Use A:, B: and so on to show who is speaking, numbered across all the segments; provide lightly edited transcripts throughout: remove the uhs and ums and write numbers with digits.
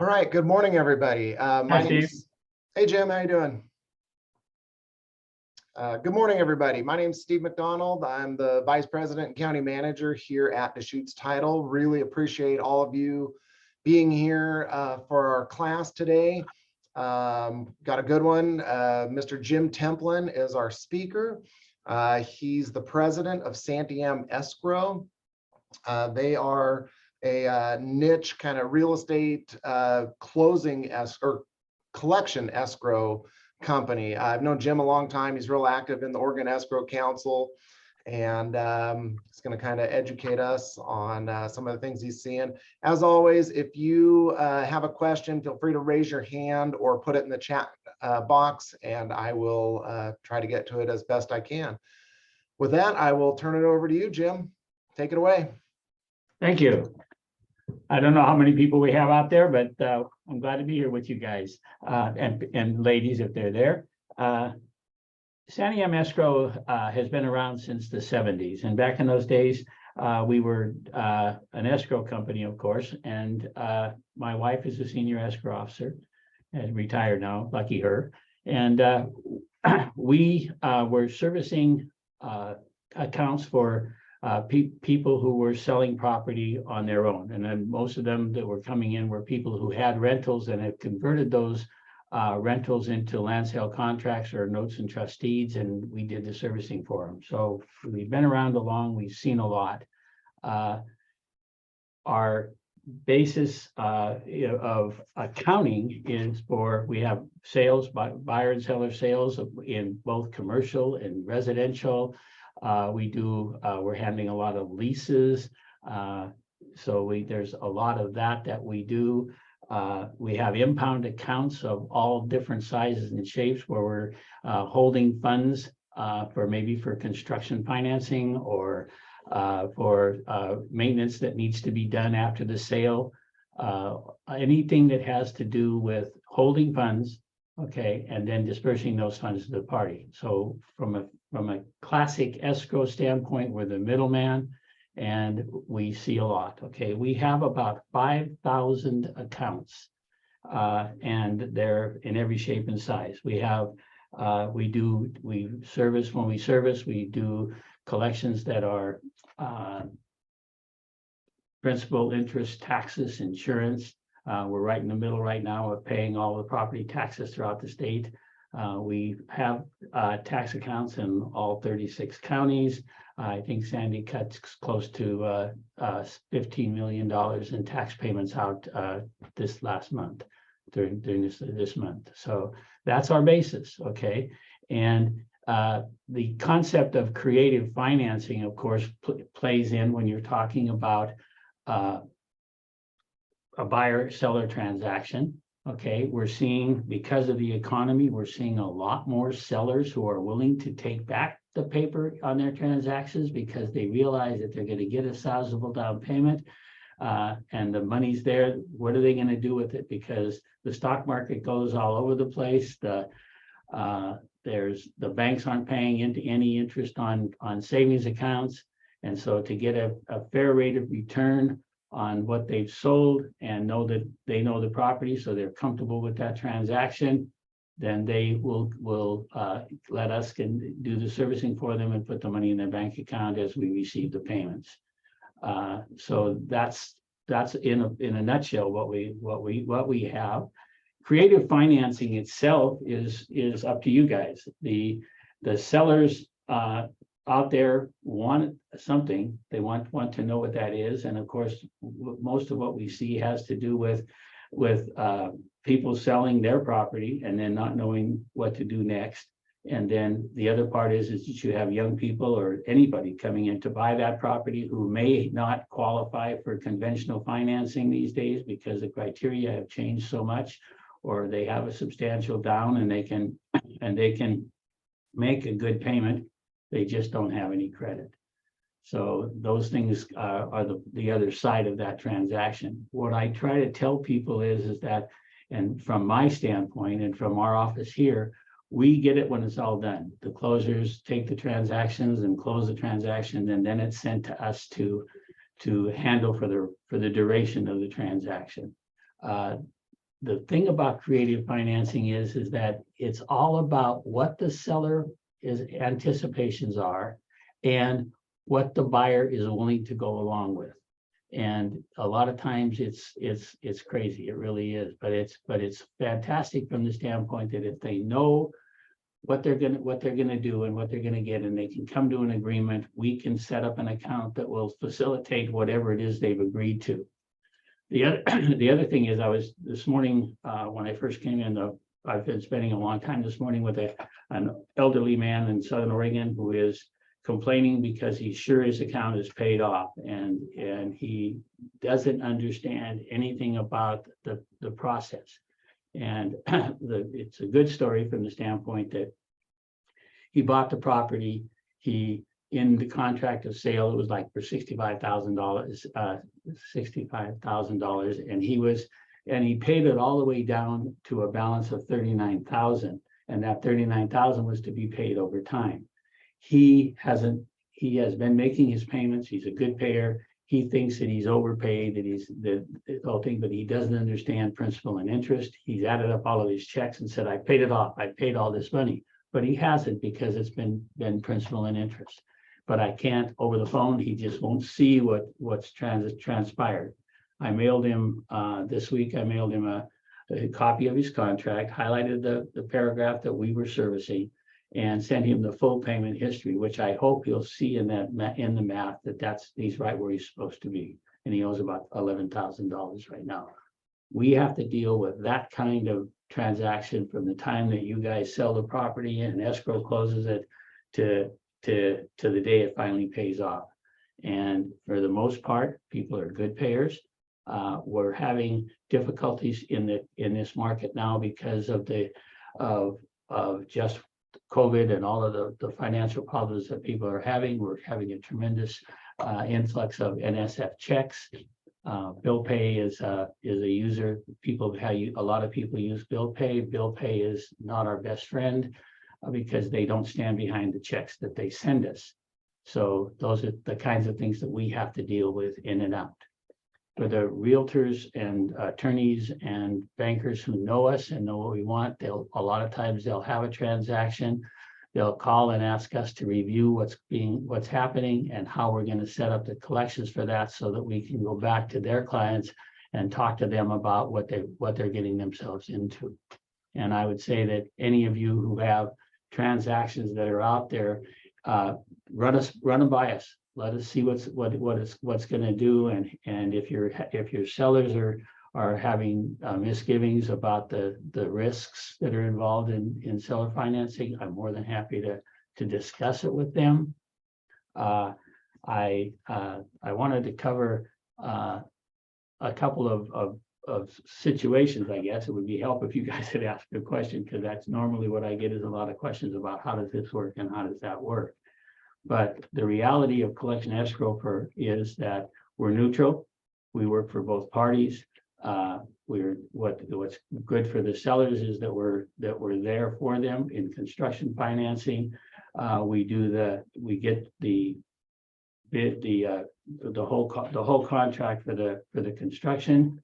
A: All right. Good morning, everybody.
B: Hi, Steve.
A: Hey, Jim. How you doing? Good morning, everybody. My name is Steve McDonald. I'm the Vice President and County Manager here at Deschutes Title. Really appreciate all of you being here for our class today. Got a good one. Mr. Jim Templin is our speaker. He's the president of Santiam Escrow. They are a niche kind of real estate collection escrow company. I've known Jim a long time. He's real active in the Oregon Escrow Council, and he's going to kind of educate us on some of the things he's seeing. As always, if you have a question, feel free to raise your hand or put it in the chat box, and I will try to get to it as best I can. With that, I will turn it over to you, Jim. Take it away.
B: Thank you. I don't know how many people we have out there, but I'm glad to be here with you guys and ladies if they're there. Santiam Escrow has been around since the 70s, and back in those days, we were an escrow company, of course, and my wife is a senior escrow officer and retired now, lucky her. And we were servicing accounts for people who were selling property on their own. And then most of them that were coming in were people who had rentals and had converted those rentals into land sale contracts or notes and trust deeds, and we did the servicing for them. So we've been around long, we've seen a lot. Our basis of accounting is we have sales, buyer and seller sales in both commercial and residential. We're handling a lot of leases. So there's a lot of that we do. We have impound accounts of all different sizes and shapes where we're holding funds for construction financing or for maintenance that needs to be done after the sale. Anything that has to do with holding funds, okay, and then dispersing those funds to the party. So from a classic escrow standpoint, we're the middleman, and we see a lot. Okay, we have about 5,000 accounts, and they're in every shape and size. We service when we service. We do collections that are principal, interest, taxes, insurance. We're right in the middle right now of paying all the property taxes throughout the state. We have tax accounts in all 36 counties. I think Sandy cuts close to $15 million in tax payments out this last month, during this month. So that's our basis, okay? And the concept of creative financing, of course, plays in when you're talking about a buyer-seller transaction. Okay, we're seeing, because of the economy, we're seeing a lot more sellers who are willing to take back the paper on their transactions because they realize that they're going to get a sizable down payment and the money's there. What are they going to do with it? Because the stock market goes all over the place. The banks aren't paying into any interest on savings accounts, and so to get a fair rate of return on what they've sold and know that they know the property, so they're comfortable with that transaction, then they will let us do the servicing for them and put the money in their bank account as we receive the payments. So that's in a nutshell what we have. Creative financing itself is up to you guys. The sellers out there want something. They want to know what that is, and of course, most of what we see has to do with people selling their property and then not knowing what to do next. And then the other part is that you have young people or anybody coming in to buy that property who may not qualify for conventional financing these days because the criteria have changed so much, or they have a substantial down and they can make a good payment. They just don't have any credit. So those things are the other side of that transaction. What I try to tell people is that, and from my standpoint and from our office here, we get it when it's all done. The closers take the transactions and close the transaction, and then it's sent to us to handle for the duration of the transaction. the thing about creative financing is that it's all about what the seller is anticipations are and what the buyer is willing to go along with. And a lot of times it's crazy. It really is, but it's fantastic from the standpoint that if they know what they're gonna do and what they're gonna get, and they can come to an agreement, we can set up an account that will facilitate whatever it is they've agreed to. The other, the other thing is, I was this morning, when I first came in, I've been spending a long time this morning with an elderly man in Southern Oregon who is complaining because he's sure his account is paid off, and he doesn't understand anything about the process. And it's a good story from the standpoint that he bought the property. He, in the contract of sale, it was like for $65,000, and he paid it all the way down to a balance of $39,000, and that $39,000 was to be paid over time. He has been making his payments. He's a good payer. He thinks that he's overpaid, that he's the whole thing, but he doesn't understand principal and interest. He's added up all of his checks and said, I paid it off. I paid all this money, but he hasn't, because it's been principal and interest. But I can't over the phone. He just won't see what's transpired. I mailed him this week. I mailed him a copy of his contract, highlighted the paragraph that we were servicing, and sent him the full payment history, which I hope he'll see in the math that he's right where he's supposed to be. And he owes about $11,000 right now. We have to deal with that kind of transaction from the time that you guys sell the property and escrow closes it to the day it finally pays off. And for the most part, people are good payers. We're having difficulties in this market now because of just COVID and all of the financial problems that people are having. We're having a tremendous influx of NSF checks. Bill pay is a user. A lot of people use bill pay. Bill pay is not our best friend because they don't stand behind the checks that they send us. So those are the kinds of things that we have to deal with in and out. For the realtors and attorneys and bankers who know us and know what we want, a lot of times they'll have a transaction. They'll call and ask us to review what's happening and how we're going to set up the collections for that, so that we can go back to their clients and talk to them about what they're getting themselves into. And I would say that any of you who have transactions that are out there, run them by us. Let us see what's going to do, and if your sellers are having misgivings about the risks that are involved in seller financing, I'm more than happy to discuss it with them. I wanted to cover a couple of situations. I guess it would be helpful if you guys had asked a question, because that's normally what I get, is a lot of questions about how does this work and how does that work. But the reality of collection escrow is that we're neutral. We work for both parties. What's good for the sellers is that we're there for them in construction financing. We get the whole contract for the construction.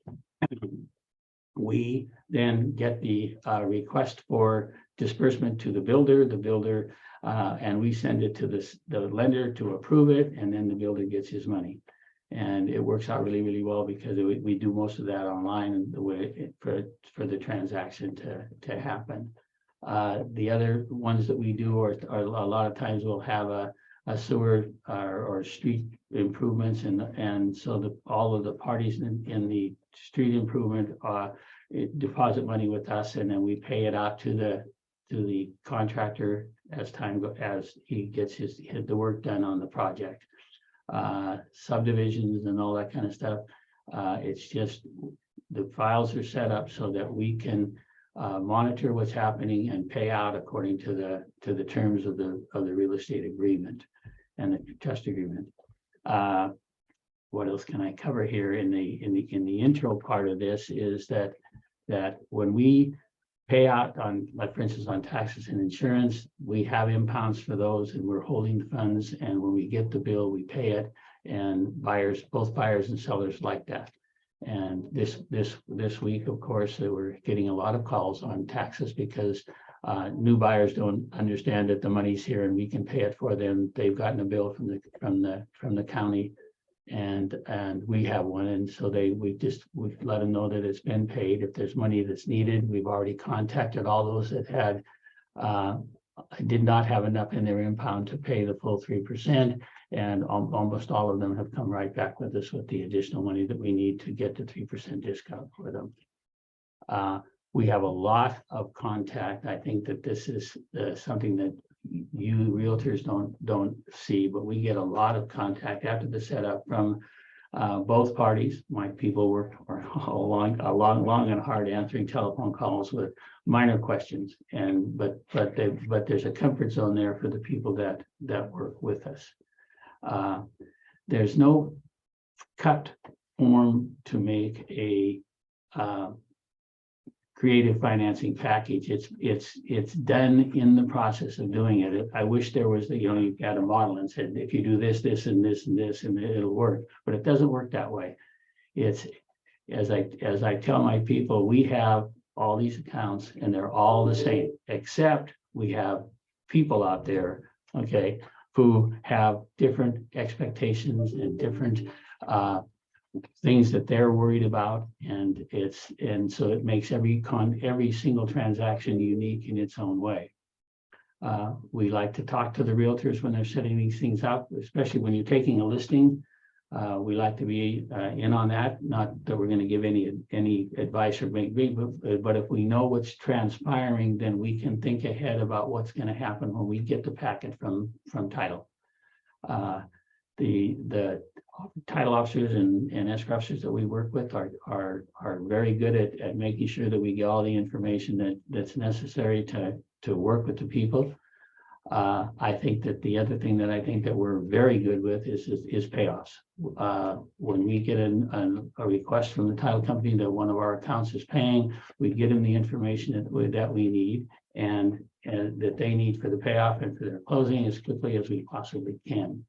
B: We then get the request for disbursement to the builder, and we send it to the lender to approve it, and then the builder gets his money. And it works out really, really well, because we do most of that online, and the way for the transaction to happen. The other ones that we do are a lot of times we'll have a sewer or street improvements, and so all of the parties in the street improvement deposit money with us, and then we pay it out to the contractor as he gets the work done on the project. Subdivisions and all that kind of stuff. It's just the files are set up so that we can monitor what's happening and pay out according to the terms of the real estate agreement and the trust agreement. What else can I cover here in the intro part of this is that when we pay out on, like for instance, on taxes and insurance, we have impounds for those, and we're holding funds. And when we get the bill, we pay it. And both buyers and sellers like that. And this week, of course, we're getting a lot of calls on taxes because new buyers don't understand that the money's here and we can pay it for them. They've gotten a bill from the county, and we have one, and so we let them know that it's been paid. If there's money that's needed, we've already contacted all those that had did not have enough in their impound to pay the full 3%, and almost all of them have come right back with us with the additional money that we need to get the 3% discount for them. We have a lot of contact. I think that this is something that you realtors don't see, but we get a lot of contact after the setup from both parties. My people were long and hard answering telephone calls with minor questions, but there's a comfort zone there for the people that work with us. There's no cut form to make a creative financing package. It's done in the process of doing it. I wish there was, you've got a model and said, if you do this, this, and this, and this, and it'll work, but it doesn't work that way. It's, as I tell my people, we have all these accounts and they're all the same, except we have people out there, okay, who have different expectations and different things that they're worried about, and so it makes every single transaction unique in its own way. We like to talk to the realtors when they're setting these things up, especially when you're taking a listing. We like to be in on that. Not that we're going to give any advice or make big, but if we know what's transpiring, then we can think ahead about what's going to happen when we get the packet from title. The title officers and escrow officers that we work with are very good at making sure that we get all the information that's necessary to work with the people. I think that the other thing that I think that we're very good with is payoffs. When we get a request from the title company that one of our accounts is paying, we get them the information that we need and that they need for the payoff and for their closing as quickly as we possibly can.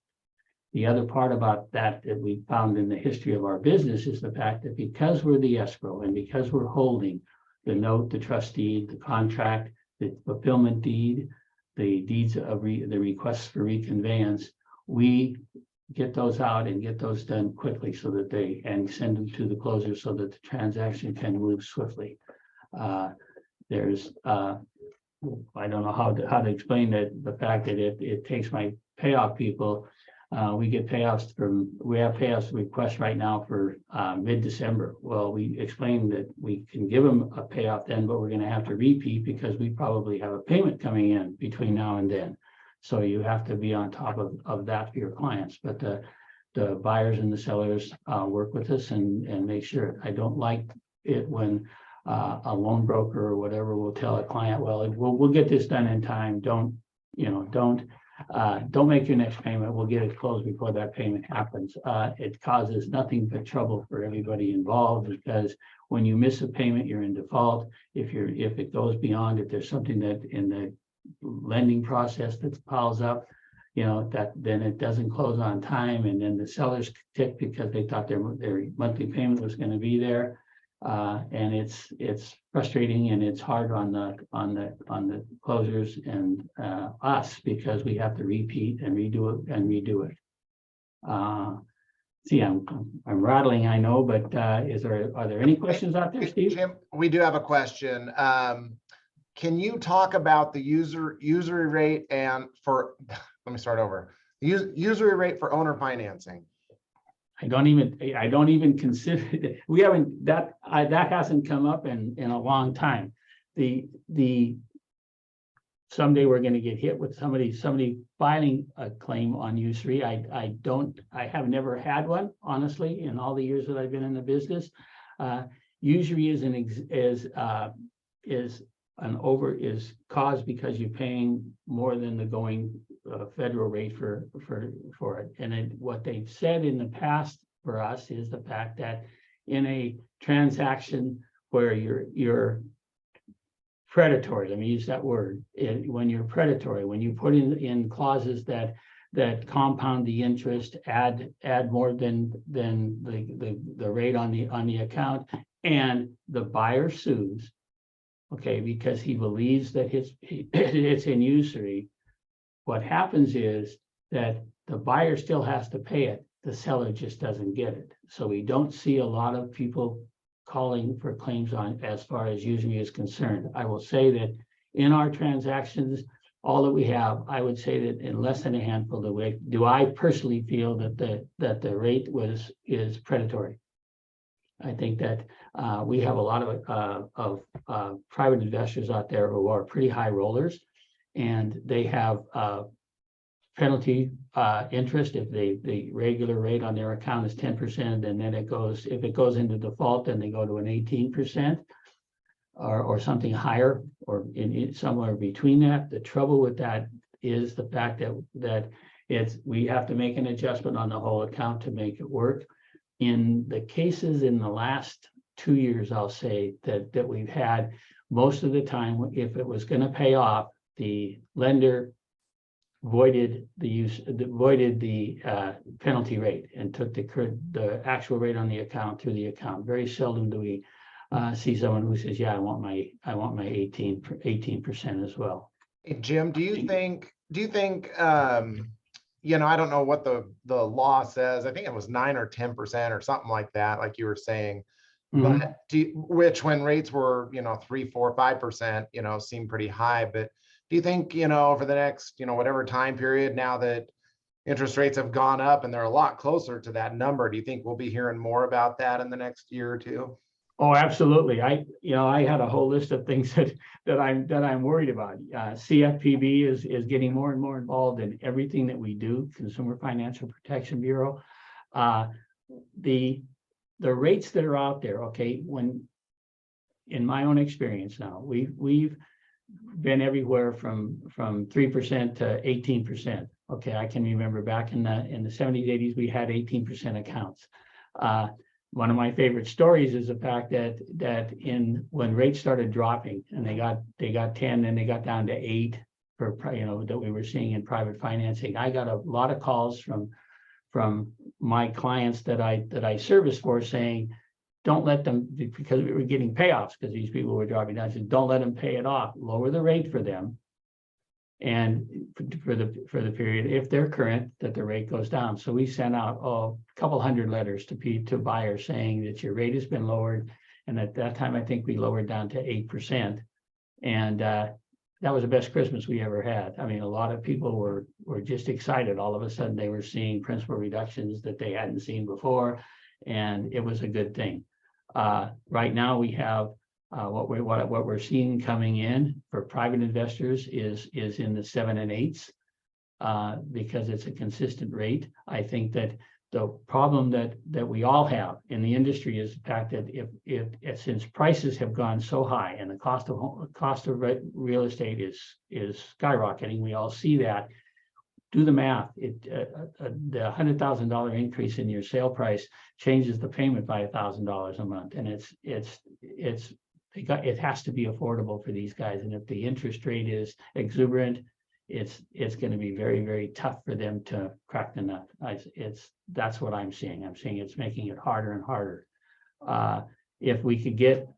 B: The other part about that we found in the history of our business is the fact that because we're the escrow and because we're holding the note, the trust deed, the contract, the fulfillment deed, the deeds of the requests for reconveyance, we get those out and get those done quickly so that and send them to the closer so that the transaction can move swiftly. There's I don't know how to explain the fact that it takes my payoff people. We have payoffs requests right now for mid-December. Well, we explained that we can give them a payoff then, but we're going to have to repeat because we probably have a payment coming in between now and then. So you have to be on top of that for your clients. But the buyers and the sellers work with us and make sure. I don't like it when a loan broker or whatever will tell a client, well, we'll get this done in time. Don't make your next payment. We'll get it closed before that payment happens. It causes nothing but trouble for everybody involved because when you miss a payment, you're in default. If it goes beyond, if there's something that in the lending process that piles up, then it doesn't close on time, and then the sellers tick because they thought their monthly payment was going to be there. And it's frustrating and it's hard on the closers and us because we have to repeat and redo it. See, I'm rattling, I know, but are there any questions out there, Steve?
A: Jim, we do have a question. Can you talk about the usury rate and let me start over. Usury rate for owner financing?
B: I don't even consider it. We haven't that hasn't come up in a long time. Someday we're going to get hit with somebody filing a claim on usury. I have never had one, honestly, in all the years that I've been in the business. Usury is caused because you're paying more than the going federal rate for it. And what they've said in the past for us is the fact that in a transaction where you're predatory, let me use that word, when you're predatory, when you put in clauses that that compound the interest, add more than the rate on the account, and the buyer sues, okay, because he believes that it's illusory. What happens is that the buyer still has to pay it. The seller just doesn't get it. So we don't see a lot of people calling for claims on as far as usury is concerned. I will say that in our transactions, all that we have, I would say that in less than a handful of ways, do I personally feel that the rate is predatory. I think that we have a lot of private investors out there who are pretty high rollers, and they have penalty interest if the regular rate on their account is 10%, and then if it goes into default, then they go to an 18%. Or something higher, or in somewhere between that. The trouble with that is the fact that we have to make an adjustment on the whole account to make it work. In the cases in the last 2 years, I'll say that we've had, most of the time, if it was going to pay off, the lender voided the penalty rate and took the actual rate on the account through the account. Very seldom do we see someone who says, yeah, I want my 18% as well.
A: Hey, Jim, do you think, I don't know what the law says. I think it was 9 or 10% or something like that, like you were saying.
B: Mhm.
A: But which when rates were, 3, 4, 5%, seem pretty high. But do you think, over the next, whatever time period, now that interest rates have gone up and they're a lot closer to that number, do you think we'll be hearing more about that in the next year or two?
B: Oh, absolutely. I had a whole list of things that I'm worried about. CFPB is getting more and more involved in everything that we do. Consumer Financial Protection Bureau. The rates that are out there, okay, in my own experience now, we've been everywhere from 3% to 18%. Okay, I can remember back in the 70s, 80s, we had 18% accounts. One of my favorite stories is the fact that when rates started dropping and they got 10 and they got down to 8 for that we were seeing in private financing. I got a lot of calls from my clients that I service for saying, don't let them, because we were getting payoffs because these people were dropping down. I said, don't let them pay it off. Lower the rate for them. And for the period, if they're current, that the rate goes down. So we sent out a couple hundred letters to buyers saying that your rate has been lowered. And at that time, I think we lowered down to 8%. And that was the best Christmas we ever had. I mean, a lot of people were just excited. All of a sudden, they were seeing principal reductions that they hadn't seen before, and it was a good thing. Right now, we have what we're seeing coming in for private investors is in the 7 and 8s because it's a consistent rate. I think that the problem that we all have in the industry is the fact that if since prices have gone so high and the cost of real estate is skyrocketing, we all see that. Do the math. The $100,000 increase in your sale price changes the payment by $1,000 a month, and it has to be affordable for these guys. And if the interest rate is exuberant, it's going to be very, very tough for them to crack the nut. That's what I'm seeing. I'm seeing it's making it harder and harder. If we could get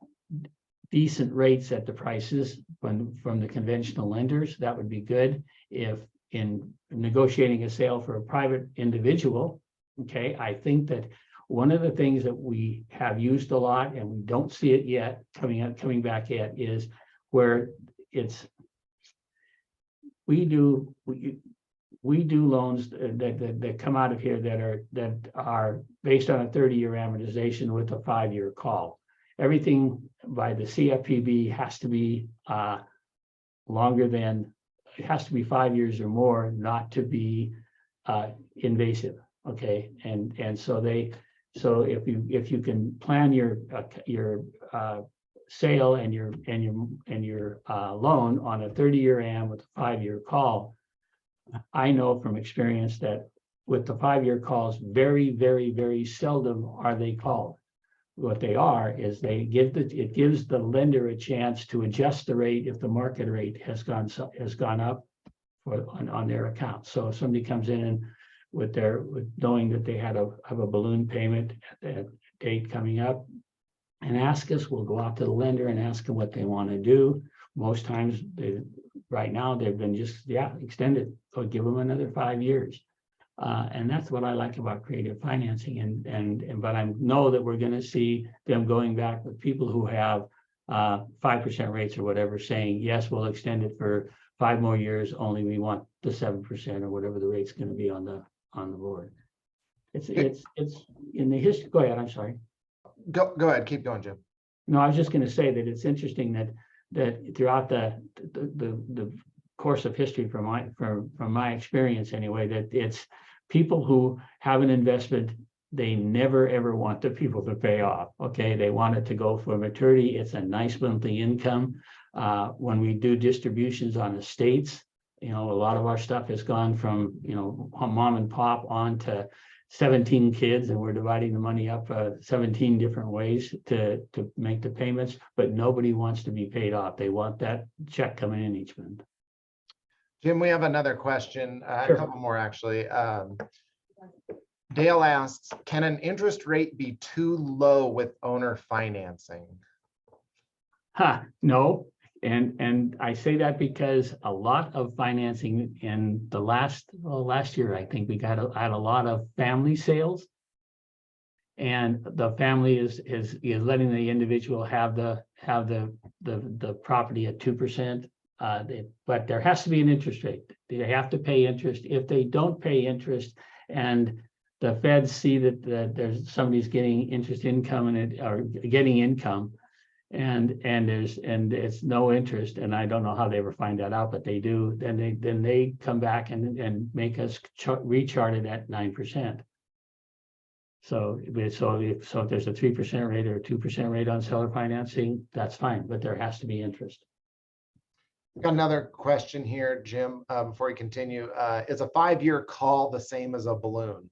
B: decent rates at the prices from the conventional lenders, that would be good. If in negotiating a sale for a private individual, okay, I think that one of the things that we have used a lot and we don't see it yet coming back yet is where we do loans that come out of here that are based on a 30-year amortization with a 5-year call. Everything by the CFPB has to be it has to be 5 years or more, not to be invasive. Okay, and so if you can plan your sale and your loan on a 30-year AM with a 5-year call, I know from experience that with the 5-year calls, very, very, very seldom are they called. What they are is it gives the lender a chance to adjust the rate if the market rate has gone up, on their account. So if somebody comes in and with knowing that they have a balloon payment at a date coming up and ask us, we'll go out to the lender and ask them what they want to do. Most times right now they've been just, extended, so give them another 5 years. And that's what I like about creative financing. But I know that we're going to see them going back with people who have 5% rates or whatever, saying, yes, we'll extend it for 5 more years, only we want the 7% or whatever the rate's going to be on the board. It's in the history. Go ahead. I'm sorry.
A: Go ahead. Keep going, Jim.
B: No, I was just going to say that it's interesting that throughout the course of history, from my experience anyway, that it's people who have an investment, they never ever want the people to pay off. Okay, they want it to go for maturity. It's a nice monthly income. When we do distributions on estates, a lot of our stuff has gone from mom and pop on to 17 kids, and we're dividing the money up 17 different ways to make the payments, but nobody wants to be paid off. They want that check coming in each month.
A: Jim, we have another question,
B: Sure.
A: A couple more actually. Dale asks, can an interest rate be too low with owner financing?
B: No. And I say that because a lot of financing in the last year, I think we had a lot of family sales, and the family is letting the individual have the property at 2%. But there has to be an interest rate. They have to pay interest. If they don't pay interest, and the feds see that there's somebody's getting interest income or getting income, and it's no interest, and I don't know how they ever find that out, but they do, then they come back and make us rechart it at 9%. So if there's a 3% rate or a 2% rate on seller financing, that's fine, but there has to be interest.
A: Got another question here, Jim, before we continue. Is a 5-year call the same as a balloon?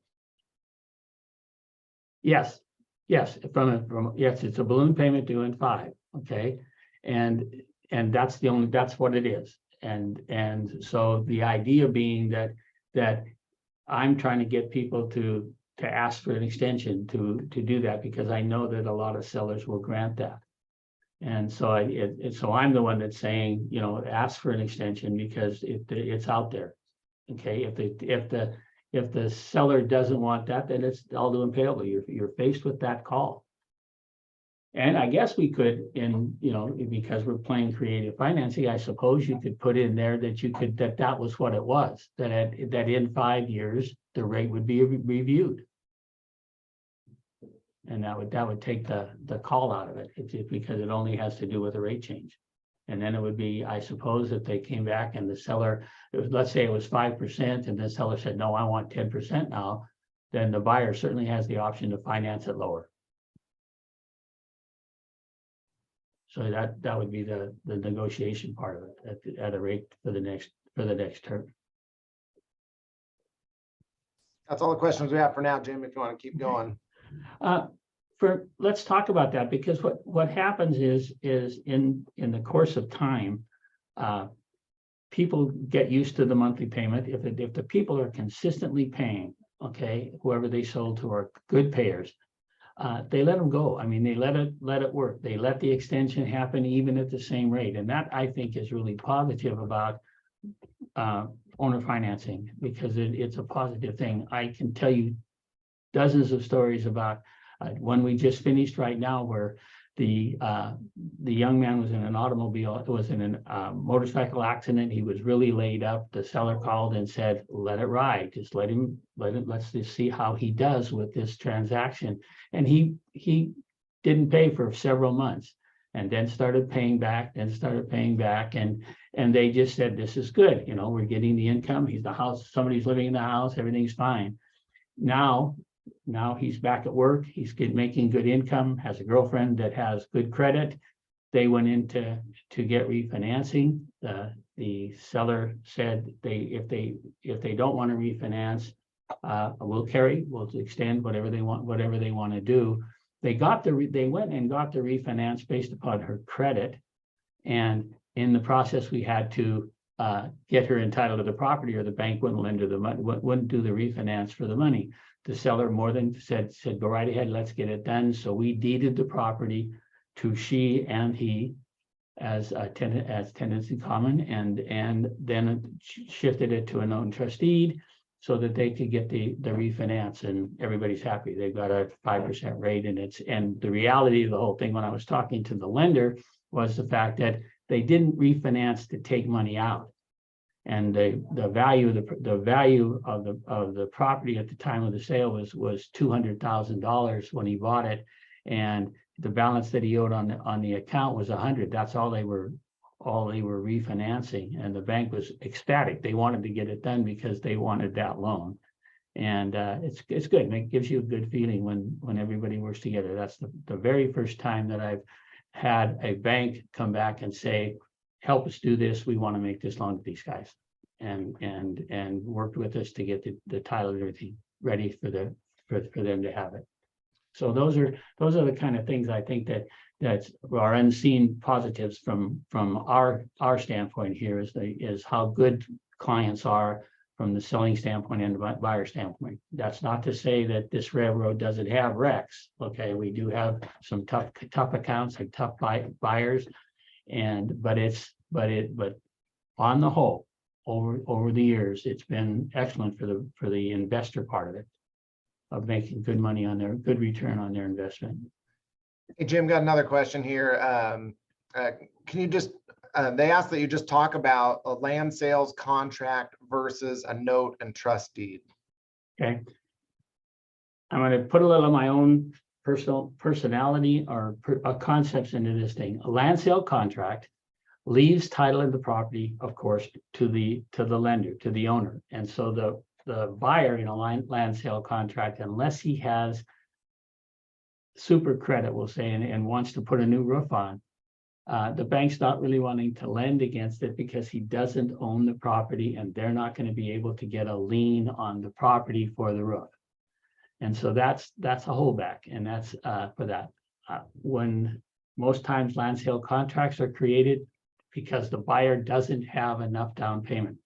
B: Yes. Yes, yes, it's a balloon payment due in 5. Okay, and that's what it is. And so the idea being that I'm trying to get people to ask for an extension to do that, because I know that a lot of sellers will grant that. And so so I'm the one that's saying, ask for an extension because it's out there. Okay, if the seller doesn't want that, then it's all due and payable. You're faced with that call. And I guess we could, because we're playing creative financing, I suppose you could put in there that that was what it was, that in 5 years, the rate would be reviewed. And that would take the call out of it, because it only has to do with a rate change. And then it would be, I suppose, if they came back and the seller, let's say it was 5%, and the seller said, no, I want 10% now, then the buyer certainly has the option to finance it lower. So that would be the negotiation part of it at a rate for the next term.
A: That's all the questions we have for now, Jim, if you want to keep going.
B: Let's talk about that, because what happens is in the course of time, people get used to the monthly payment. If the people are consistently paying, okay, whoever they sold to are good payers, they let them go. I mean, they let it work. They let the extension happen even at the same rate, and that I think is really positive about owner financing, because it's a positive thing. I can tell you dozens of stories about one we just finished right now, where the young man was in an automobile. It was in a motorcycle accident. He was really laid up. The seller called and said, let it ride. Just let's just see how he does with this transaction. And he didn't pay for several months, and then started paying back, and they just said, this is good. We're getting the income. He's the house, somebody's living in the house, everything's fine. Now he's back at work. He's making good income, has a girlfriend that has good credit. They went in to get refinancing. The seller said if they don't want to refinance, we'll extend whatever they want to do. They went and got the refinance based upon her credit, and in the process we had to get her entitled to the property, or the bank wouldn't lend her the money, wouldn't do the refinance for the money. The seller more than said, go right ahead, let's get it done. So we deeded the property to she and he as tenants in common, and then shifted it to a note and trust deed so that they could get the refinance, and everybody's happy. They've got a 5% rate, and the reality of the whole thing when I was talking to the lender was the fact that they didn't refinance to take money out. And the value of the property at the time of the sale was $200,000 when he bought it, and the balance that he owed on the account was 100. That's all they were refinancing, and the bank was ecstatic. They wanted to get it done because they wanted that loan, and it's good. And it gives you a good feeling when everybody works together. That's the very first time that I've had a bank come back and say, help us do this. We want to make this loan to these guys, and worked with us to get the title and everything ready for them to have it. So those are the kind of things I think that are unseen positives from our standpoint here is how good clients are from the selling standpoint and the buyer standpoint. That's not to say that this railroad doesn't have wrecks. Okay, we do have some tough accounts and tough buyers, but on the whole, over the years, it's been excellent for the investor part of it, of making good money on good return on their investment.
A: Hey, Jim, got another question here. Can you just, they asked that you just talk about a land sales contract versus a note and trust deed.
B: Okay. I'm going to put a little of my own personality or concepts into this thing. A land sale contract leaves title of the property, of course, to the lender, to the owner. And so the buyer in a land sale contract, unless he has super credit, we'll say, and wants to put a new roof on, the bank's not really wanting to lend against it because he doesn't own the property, and they're not going to be able to get a lien on the property for the roof. And so that's a holdback, and that's for that. When most times land sale contracts are created because the buyer doesn't have enough down payment.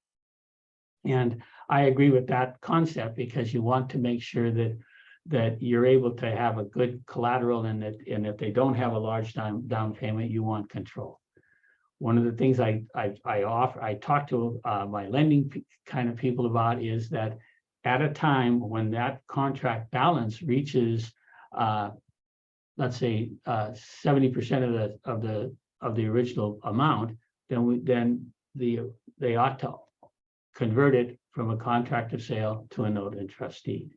B: And I agree with that concept, because you want to make sure that you're able to have a good collateral, and if they don't have a large down payment, you want control. One of the things I talk to my lending kind of people about is that at a time when that contract balance reaches, let's say 70% of the original amount, then they ought to convert it from a contract of sale to a note and trust deed.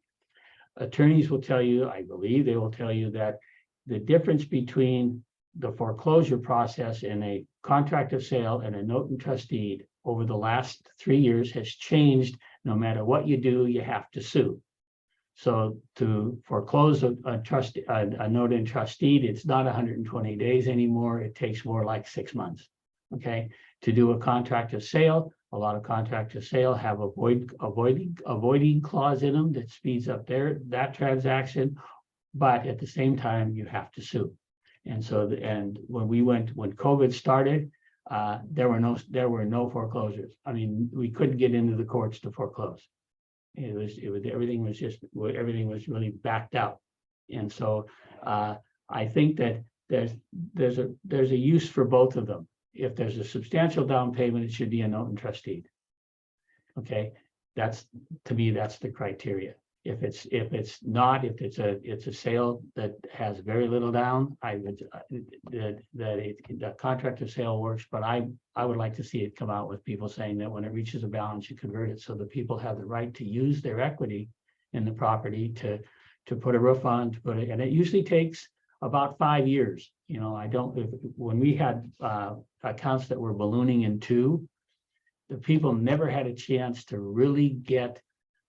B: Attorneys will tell you, I believe they will tell you, that the difference between the foreclosure process in a contract of sale and a note and trust deed over the last 3 years has changed. No matter what you do, you have to sue. So to foreclose a note and trust deed, it's not 120 days anymore. It takes more like 6 months. Okay. To do a contract of sale, a lot of contracts of sale have avoiding clause in them that speeds up that transaction, but at the same time you have to sue. And so when COVID started, there were no foreclosures. I mean, we couldn't get into the courts to foreclose. Everything was really backed out. And so I think that there's a use for both of them. If there's a substantial down payment, it should be a note and trust deed. Okay, to me, that's the criteria. If it's not, if it's a sale that has very little down, I would the contract of sale works, but I would like to see it come out with people saying that when it reaches a balance, you convert it, so that people have the right to use their equity in the property to put a roof on, and it usually takes about 5 years. You know, when we had accounts that were ballooning in 2, the people never had a chance to really get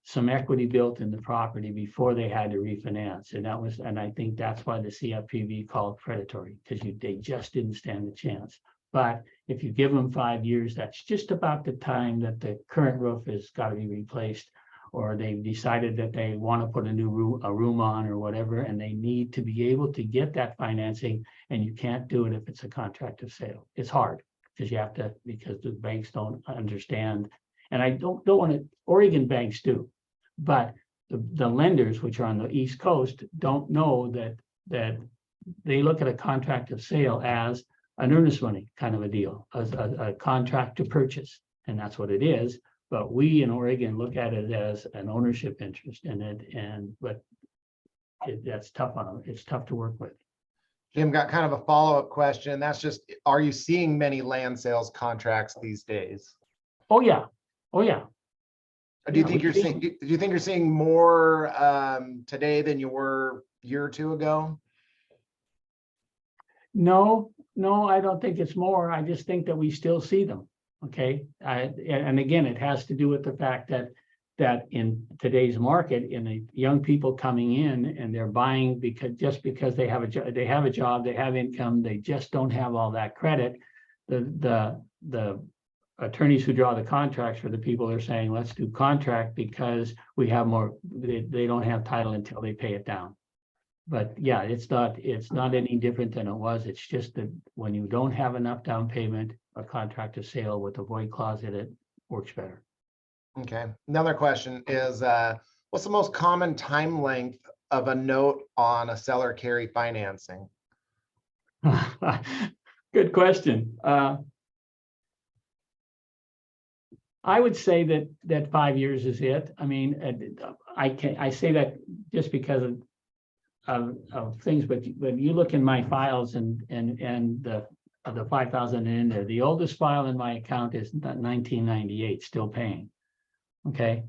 B: some equity built in the property before they had to refinance. And I think that's why the CFPB called predatory, because they just didn't stand a chance. But if you give them 5 years, that's just about the time that the current roof has got to be replaced, or they've decided that they want to put a room on or whatever, and they need to be able to get that financing, and you can't do it if it's a contract of sale. It's hard. because you have to, because the banks don't understand. And I don't want to, Oregon banks do, but the lenders, which are on the East Coast, don't know that they look at a contract of sale as an earnest money kind of a deal, as a contract to purchase, and that's what it is. But we in Oregon look at it as an ownership interest in it, but that's tough on them. It's tough to work with.
A: Jim, got kind of a follow-up question. That's just, are you seeing many land sales contracts these days?
B: Oh yeah, oh yeah.
A: Do you think you're seeing? Do you think you're seeing more today than you were a year or two ago?
B: No, I don't think it's more. I just think that we still see them. Okay, and again, it has to do with the fact that in today's market, in the young people coming in and they're buying because they have a job, they have income, they just don't have all that credit. The attorneys who draw the contracts for the people are saying, let's do contract because we have more. They don't have title until they pay it down. But yeah, it's not any different than it was. It's just that when you don't have enough down payment, a contract of sale with a void clause in it works better.
A: Okay. Another question is, what's the most common time length of a note on a seller carry financing?
B: Good question. I would say that 5 years is it. I mean, I say that just because of things, but you look in my files and the 5,000 in there. The oldest file in my account is 1998, still paying. Okay,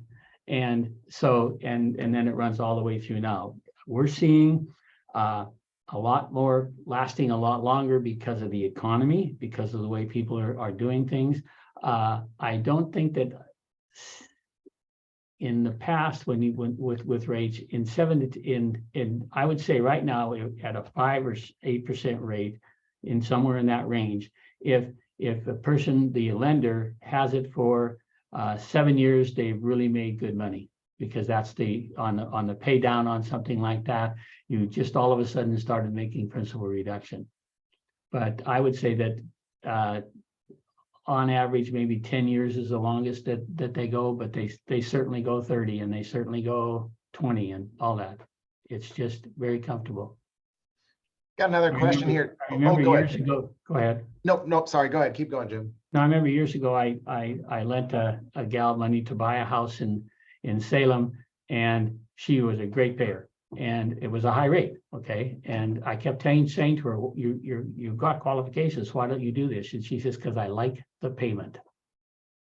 B: and so and then it runs all the way through now. We're seeing a lot more lasting a lot longer because of the economy, because of the way people are doing things. I don't think that in the past when you went with rates in I would say right now at a 5 or 8% rate, in somewhere in that range, if a person, the lender, has it for 7 years, they've really made good money, because that's on the pay down on something like that, you just all of a sudden started making principal reduction. But I would say that on average, maybe 10 years is the longest that they go, but they certainly go 30 and they certainly go 20 and all that. It's just very comfortable.
A: Got another question here.
B: I remember years ago. Go ahead.
A: Nope. Sorry. Go ahead. Keep going, Jim.
B: No, I remember years ago, I lent a gal money to buy a house in Salem, and she was a great payer, and it was a high rate. Okay, and I kept saying to her, you've got qualifications. Why don't you do this? And she says, because I like the payment.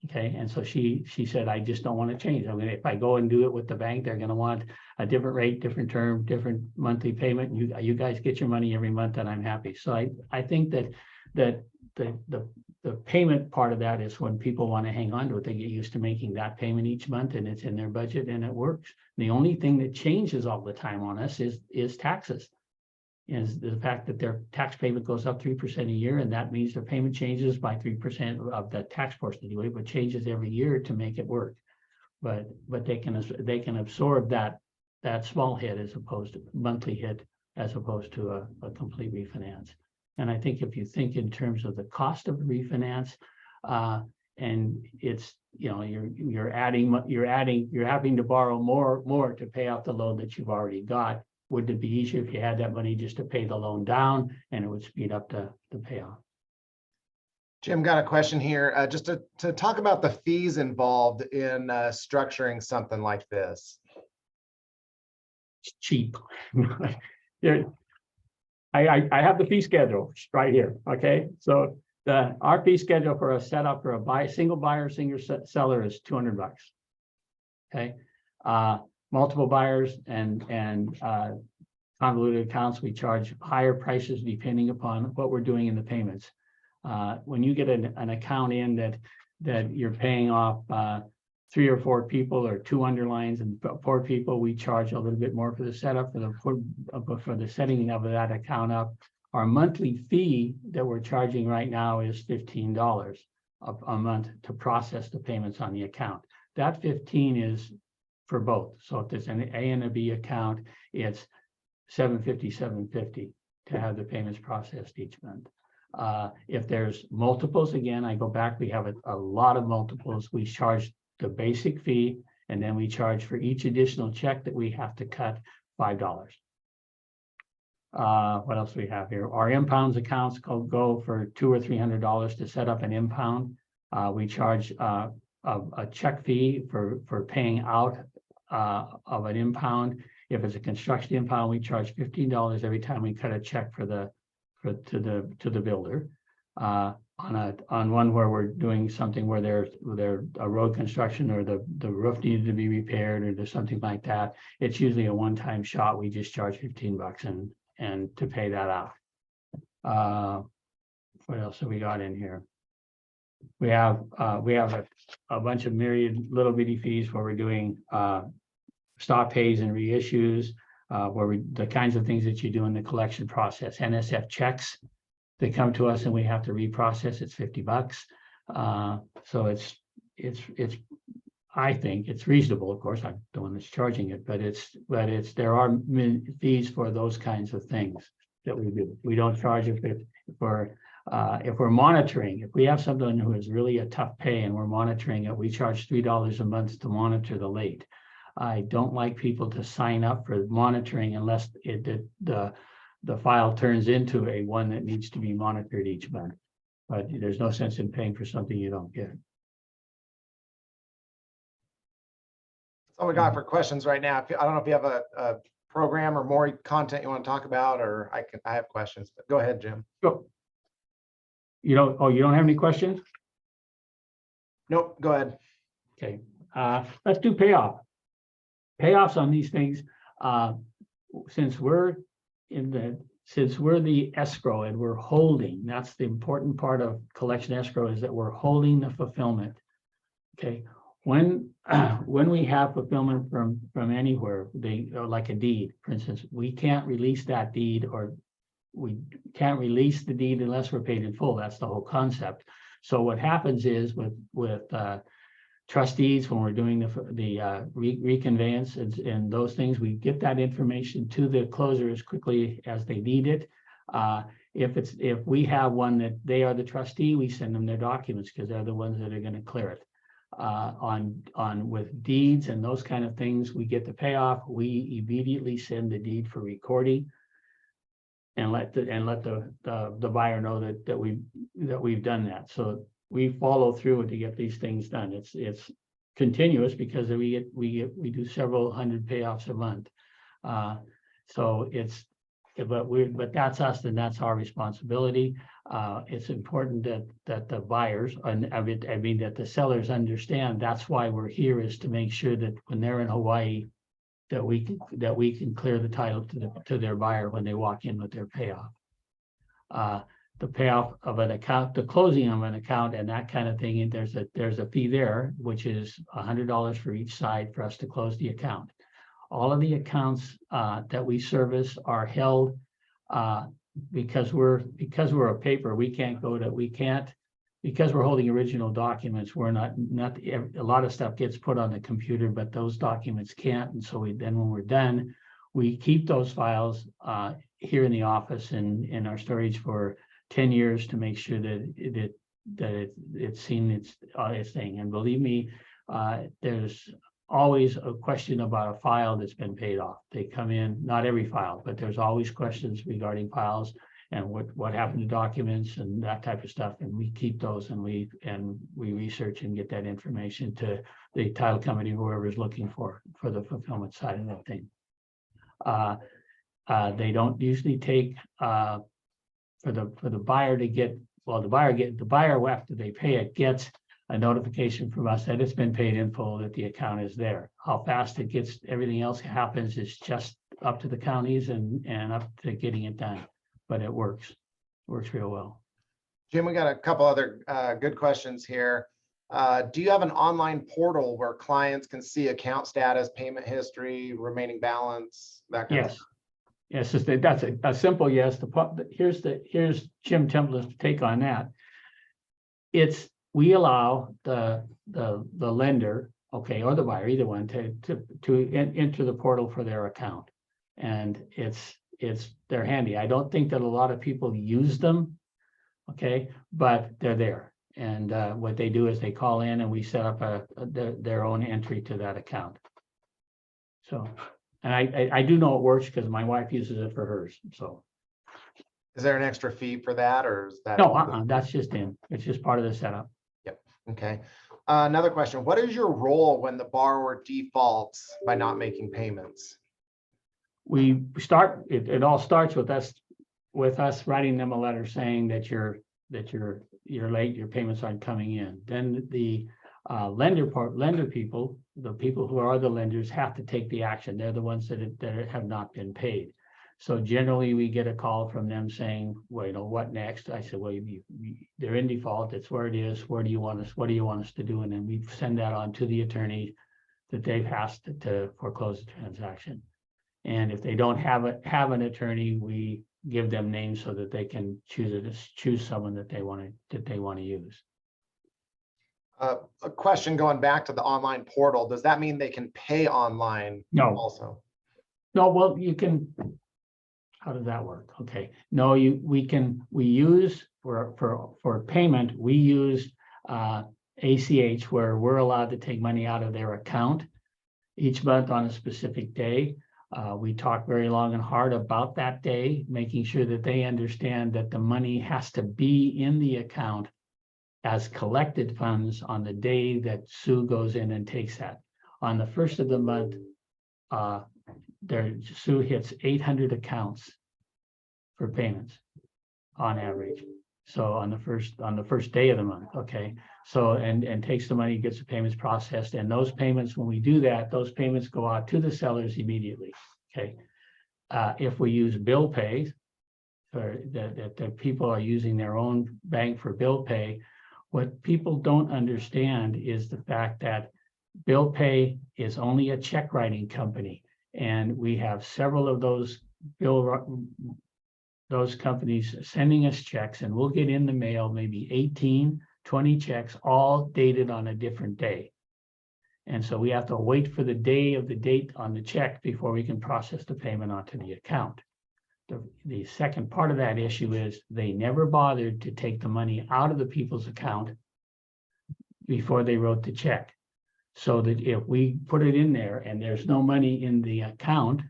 B: Okay, and so she said, I just don't want to change. I mean, if I go and do it with the bank, they're going to want a different rate, different term, different monthly payment. You guys get your money every month, and I'm happy. So I think that the payment part of that is when people want to hang on to it. They get used to making that payment each month, and it's in their budget and it works. The only thing that changes all the time on us is taxes. Is the fact that their tax payment goes up 3% a year, and that means their payment changes by 3% of the tax portion anyway, but changes every year to make it work. But they can absorb that small hit as opposed to monthly hit, as opposed to a complete refinance. And I think if you think in terms of the cost of the refinance, and it's, you know, you're having to borrow more to pay off the loan that you've already got. Wouldn't it be easier if you had that money just to pay the loan down, and it would speed up the payoff?
A: Jim, got a question here, just to talk about the fees involved in structuring something like this.
B: It's cheap. Here, I have the fee schedule right here. Okay, so our fee schedule for a setup for a single buyer, single seller is $200. Okay. Multiple buyers and convoluted accounts, we charge higher prices depending upon what we're doing in the payments. When you get an account in that you're paying off 3 or 4 people or 2 underlines and 4 people, we charge a little bit more for the setup for the setting of that account up. Our monthly fee that we're charging right now is $15 a month to process the payments on the account. That 15 is for both. So if there's an A and a B account, it's $750 to have the payments processed each month. If there's multiples, again, I go back, we have a lot of multiples. We charge the basic fee, and then we charge for each additional check that we have to cut $5. What else do we have here? Our impounds accounts go for $200 or $300 to set up an impound. We charge a check fee for paying out of an impound. If it's a construction impound, we charge $15 every time we cut a check to the builder. On one where we're doing something where there's a road construction or the roof needed to be repaired or there's something like that, it's usually a one-time shot. We just charge $15 and to pay that out. What else have we got in here? We have a bunch of myriad little bitty fees where we're doing stop pays and reissues, the kinds of things that you do in the collection process. NSF checks, they come to us and we have to reprocess, it's $50. So it's I think it's reasonable. Of course, I'm the one that's charging it, but there are fees for those kinds of things that we do. We don't charge if we're monitoring. If we have someone who is really a tough pay and we're monitoring it, we charge $3 a month to monitor the late. I don't like people to sign up for monitoring unless the file turns into a one that needs to be monitored each month. But there's no sense in paying for something you don't get.
A: That's all we got for questions right now. I don't know if you have a program or more content you want to talk about, or I have questions, but go ahead, Jim.
B: Go. You don't have any questions?
A: Nope, go ahead.
B: Okay, let's do payoff. Payoffs on these things, since we're the escrow and we're holding, that's the important part of collection escrow, is that we're holding the fulfillment. Okay, when we have fulfillment from anywhere, like a deed, for instance, we can't release that deed, or we can't release the deed unless we're paid in full. That's the whole concept. So what happens is with trustees, when we're doing the reconveyance and those things, we get that information to the closer as quickly as they need it. If we have one that they are the trustee, we send them their documents because they're the ones that are going to clear it. With deeds and those kind of things, we get the payoff. We immediately send the deed for recording and let the buyer know that we've done that. So we follow through to get these things done. It's continuous because we do several hundred payoffs a month. But that's us, and that's our responsibility. It's important that the buyers, that the sellers understand that's why we're here, is to make sure that when they're in Hawaii, that we can clear the title to their buyer when they walk in with their payoff. The payoff of an account, the closing of an account, and that kind of thing. And there's a fee there, which is $100 for each side for us to close the account. All of the accounts that we service are held because we're a paper. Because we're holding original documents. We're not a lot of stuff gets put on the computer, but those documents can't. And so then when we're done, we keep those files here in the office and in our storage for 10 years to make sure that it's seen its thing. And believe me, there's always a question about a file that's been paid off. They come in, not every file, but there's always questions regarding files and what happened to documents and that type of stuff. And we keep those, and we research and get that information to the title company, whoever is looking for the fulfillment side of that thing. They don't usually take for the buyer to get, well, the buyer after they pay it gets a notification from us that it's been paid in full, that the account is there. How fast it gets, everything else happens is just up to the counties and up to getting it done. But it works real well.
A: Jim, we got a couple other good questions here. Do you have an online portal where clients can see account status, payment history, remaining balance, that kind of stuff?
B: Yes, that's a simple yes. Here's Jim Temple's take on that. We allow the lender, okay, or the buyer, either one, to enter the portal for their account, and they're handy. I don't think that a lot of people use them. okay, but they're there. And what they do is they call in and we set up their own entry to that account. So, and I do know it works because my wife uses it for hers, so.
A: Is there an extra fee for that, or is that?
B: No, that's just it's just part of the setup.
A: Yep. Okay. Another question. What is your role when the borrower defaults by not making payments?
B: We start, it all starts with us writing them a letter saying that you're late, your payments aren't coming in. Then the lender people, the people who are the lenders have to take the action. They're the ones that have not been paid. So generally we get a call from them saying, well, you know, what next? I said, well, they're in default. It's where it is. What do you want us to do? And then we send that on to the attorney that they've asked to foreclose the transaction. And if they don't have an attorney, we give them names so that they can choose someone that they want to use.
A: A question going back to the online portal. Does that mean they can pay online?
B: No.
A: Also.
B: No, well, you can. How does that work? Okay. No, we use for payment, we use ACH, where we're allowed to take money out of their account each month on a specific day. We talk very long and hard about that day, making sure that they understand that the money has to be in the account as collected funds on the day that Sue goes in and takes that. On the first of the month, Sue hits 800 accounts for payments on average. So on the first day of the month, okay. So and takes the money, gets the payments processed, and those payments, when we do that, those payments go out to the sellers immediately. Okay. If we use bill pay, or that people are using their own bank for bill pay, what people don't understand is the fact that bill pay is only a check writing company, and we have several of those companies sending us checks, and we'll get in the mail maybe 18, 20 checks, all dated on a different day. And so we have to wait for the day of the date on the check before we can process the payment onto the account. The second part of that issue is they never bothered to take the money out of the people's account before they wrote the check. So that if we put it in there and there's no money in the account,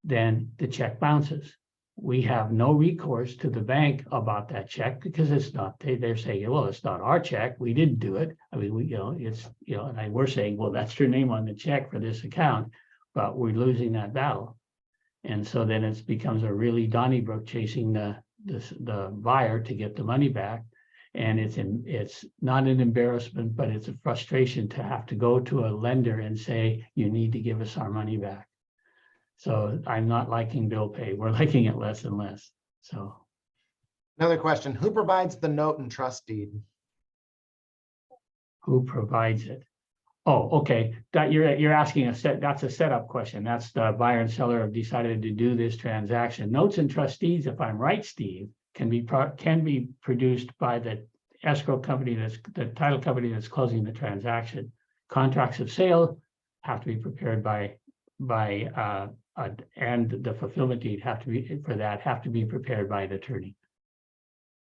B: then the check bounces. We have no recourse to the bank about that check because it's not, they're saying, well, it's not our check. We didn't do it. I mean, and we're saying, well, that's your name on the check for this account, but we're losing that battle. And so then it becomes a really Donnybrook chasing the buyer to get the money back. And it's not an embarrassment, but it's a frustration to have to go to a lender and say, you need to give us our money back. So I'm not liking bill pay. We're liking it less and less. So
A: another question, who provides the note and trust deed?
B: Who provides it? Oh, okay. That you're asking that's a setup question. That's the buyer and seller have decided to do this transaction. Notes and trustees, if I'm right, Steve, can be produced by the escrow company, the title company that's closing the transaction. Contracts of sale have to be prepared by and the fulfillment deed have to be prepared by an attorney.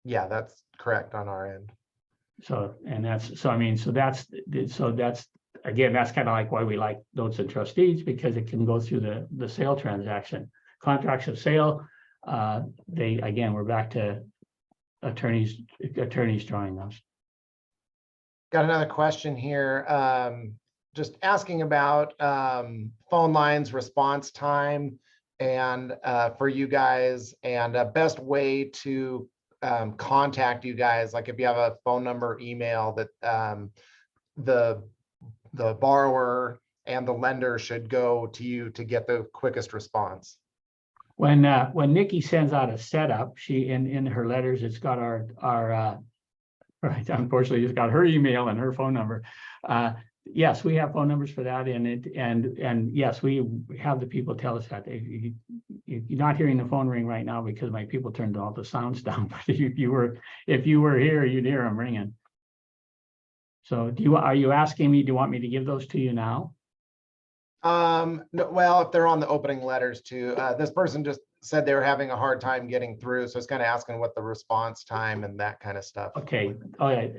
A: Yeah, that's correct on our end.
B: So that's again, that's kind of like why we like notes and trustees, because it can go through the sale transaction. Contracts of sale, we're back to attorneys drawing those.
A: Got another question here. Just asking about phone lines, response time, and for you guys, and a best way to contact you guys. Like if you have a phone number, email that the borrower and the lender should go to you to get the quickest response.
B: When Nikki sends out a setup, she in her letters, it's got our right. Unfortunately, it's got her email and her phone number. Yes, we have phone numbers for that, and yes, we have the people tell us that. You're not hearing the phone ring right now because my people turned all the sounds down. But if you were here, you'd hear them ringing. So are you asking me? Do you want me to give those to you now?
A: No, well, if they're on the opening letters too. This person just said they were having a hard time getting through. So I was kind of asking what the response time and that kind of stuff.
B: Okay, all right.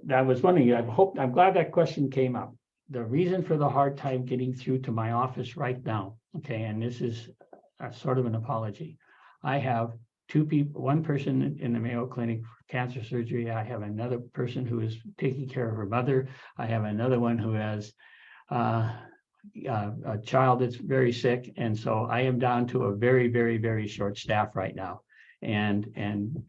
B: I was wondering, I'm glad that question came up. The reason for the hard time getting through to my office right now, okay, and this is a sort of an apology. I have two people, one person in the Mayo Clinic for cancer surgery. I have another person who is taking care of her mother. I have another one who has a child that's very sick. And so I am down to a very, very, very short staff right now. And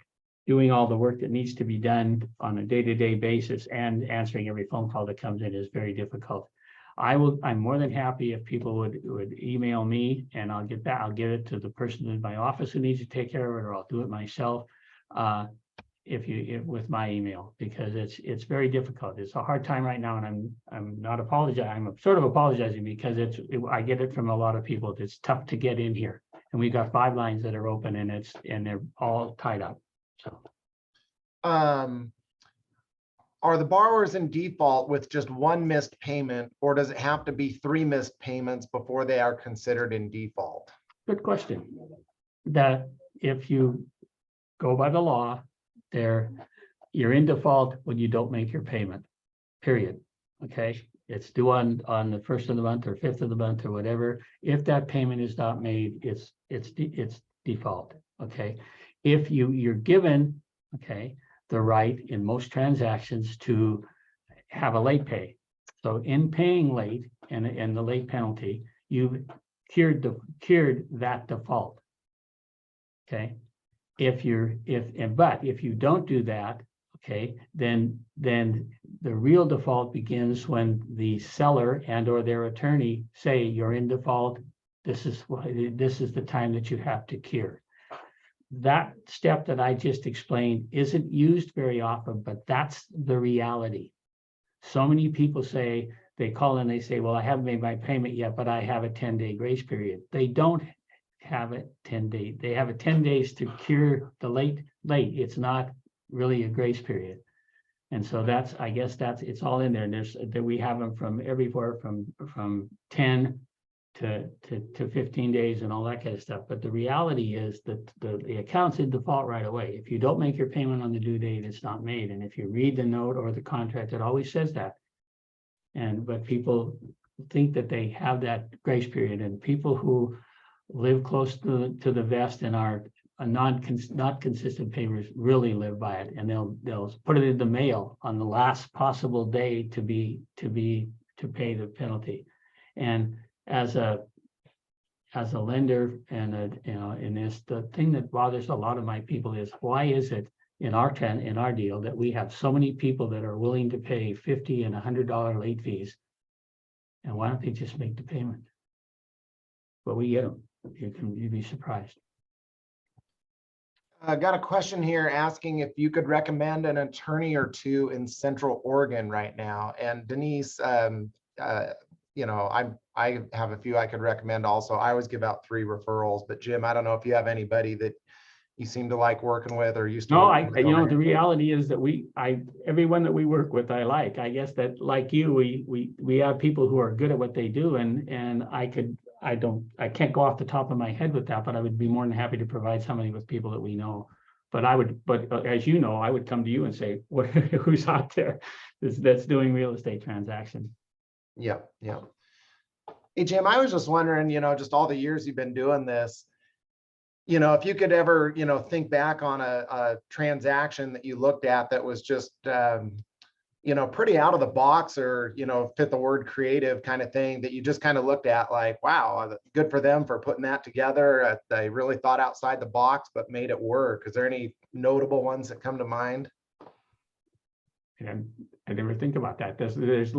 B: doing all the work that needs to be done on a day-to-day basis and answering every phone call that comes in is very difficult. I'm more than happy if people would email me, and I'll get that. I'll give it to the person in my office who needs to take care of it, or I'll do it myself. With my email, because it's very difficult. It's a hard time right now, and I'm not apologizing. I'm sort of apologizing because I get it from a lot of people. It's tough to get in here, and we've got 5 lines that are open, and they're all tied up. So,
A: are the borrowers in default with just one missed payment, or does it have to be 3 missed payments before they are considered in default?
B: good question. That if you go by the law, you're in default when you don't make your payment, period. Okay, it's due on the 1st of the month or 5th of the month or whatever. If that payment is not made, it's default. Okay, if you're given, okay, the right in most transactions to have a late pay. So in paying late and the late penalty, you've cured that default. Okay. If you don't do that, okay, then the real default begins when the seller and or their attorney say you're in default. This is the time that you have to cure. That step that I just explained isn't used very often, but that's the reality. So many people say, they call and they say, well, I haven't made my payment yet, but I have a 10-day grace period. They don't have it 10 days. They have 10 days to cure the late. It's not really a grace period. And so I guess it's all in there. And we have them from everywhere from 10 to 15 days and all that kind of stuff. But the reality is that the account's in default right away. If you don't make your payment on the due date, it's not made. And if you read the note or the contract, it always says that. But people think that they have that grace period, and people who live close to the vest and are not consistent payers really live by it, and they'll put it in the mail on the last possible day to pay the penalty. And as a lender and in this, the thing that bothers a lot of my people is, why is it in our deal that we have so many people that are willing to pay $50 and $100 late fees, and why don't they just make the payment? But we get them. You'd be surprised.
A: I got a question here asking if you could recommend an attorney or two in Central Oregon right now. And Denise, I have a few I could recommend also. I always give out 3 referrals, but Jim, I don't know if you have anybody that you seem to like working with or used to.
B: No, the reality is that everyone that we work with, I like. I guess that, like you, we have people who are good at what they do, and I can't go off the top of my head with that, but I would be more than happy to provide somebody with people that we know. But as you know, I would come to you and say, who's out there that's doing real estate transactions?
A: Yeah. Hey, Jim, I was just wondering, just all the years you've been doing this, if you could ever, think back on a transaction that you looked at that was just, pretty out of the box, or, fit the word creative kind of thing, that you just kind of looked at like, wow, good for them for putting that together. They really thought outside the box, but made it work. Is there any notable ones that come to mind?
B: And I never think about that. There's